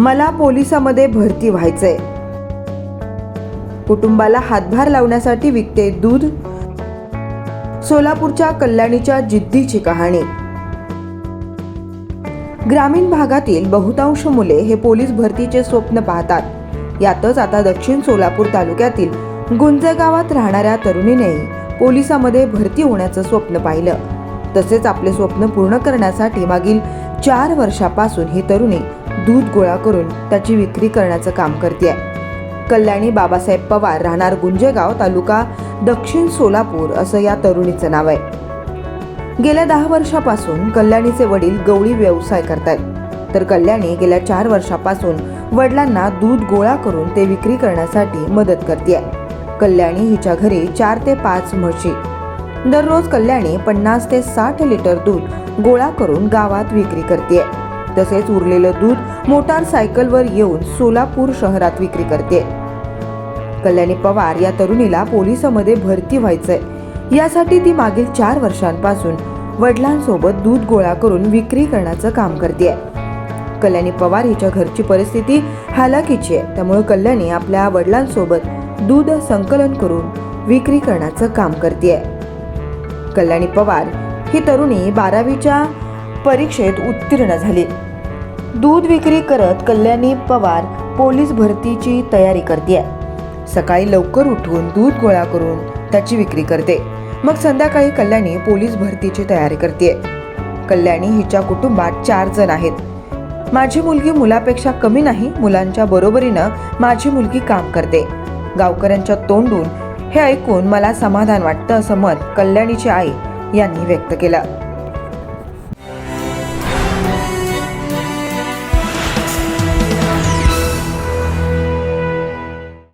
मला पोलिसामध्ये भरती व्हायचंय. कुटुंबाला हातभार लावण्यासाठी विकते दूध. सोलापूरच्या कल्याणीच्या जिद्दीची कहाणी. ग्रामीण भागातील बहुतांश मुले हे पोलीस भरतीचे स्वप्न पाहतात. यातच आता दक्षिण सोलापूर तालुक्यातील गुंजे गावात राहणाऱ्या तरुणीनेही पोलिसामध्ये भरती होण्याचं स्वप्न पाहिलं. तसेच आपले स्वप्न पूर्ण करण्यासाठी मागील 4 वर्षापासून ही तरुणी दूध गोळा करून त्याची विक्री करण्याचं काम करते. कल्याणी बाबासाहेब पवार, राहणार गुंजेगाव, तालुका दक्षिण सोलापूर असं या तरुणीचं नाव आहे. गेल्या 10 वर्षापासून कल्याणीचे वडील गवळी व्यवसाय करतात, तर कल्याणी गेल्या 4 वर्षापासून वडिलांना दूध गोळा करून ते विक्री करण्यासाठी मदत करते. कल्याणी हिच्या घरी 4 ते 5 म्हशी. दररोज कल्याणी 50 ते 60 लिटर दूध गोळा करून गावात विक्री करते. तसेच उरलेलं दूध मोटारसायकलवर येऊन सोलापूर शहरात विक्री करते. कल्याणी पवार या तरुणीला पोलिसामध्ये भरती व्हायचंय. यासाठी ती मागील 4 वर्षांपासून वडिलांसोबत दूध गोळा करून विक्री करण्याचं काम करते. कल्याणी पवार हिच्या घरची परिस्थिती हालाकीची आहे, त्यामुळे कल्याणी आपल्या वडिलांसोबत दूध संकलन करून विक्री करण्याचं काम करते. कल्याणी पवार ही तरुणी 12वीच्या परीक्षेत उत्तीर्ण झाली. दूध विक्री करत कल्याणी पवार पोलीस भरतीची तयारी करते. सकाळी लवकर उठून दूध गोळा करून त्याची विक्री करते. मग संध्याकाळी कल्याणी पोलीस भरतीची तयारी करते. कल्याणी हिच्या कुटुंबात 4 जण आहेत. माझी मुलगी मुलापेक्षा कमी नाही, मुलांच्या बरोबरीनं माझी मुलगी काम करते. गावकऱ्यांच्या तोंडून हे ऐकून मला समाधान वाटतं, असं मत कल्याणीची आई यांनी व्यक्त केलं.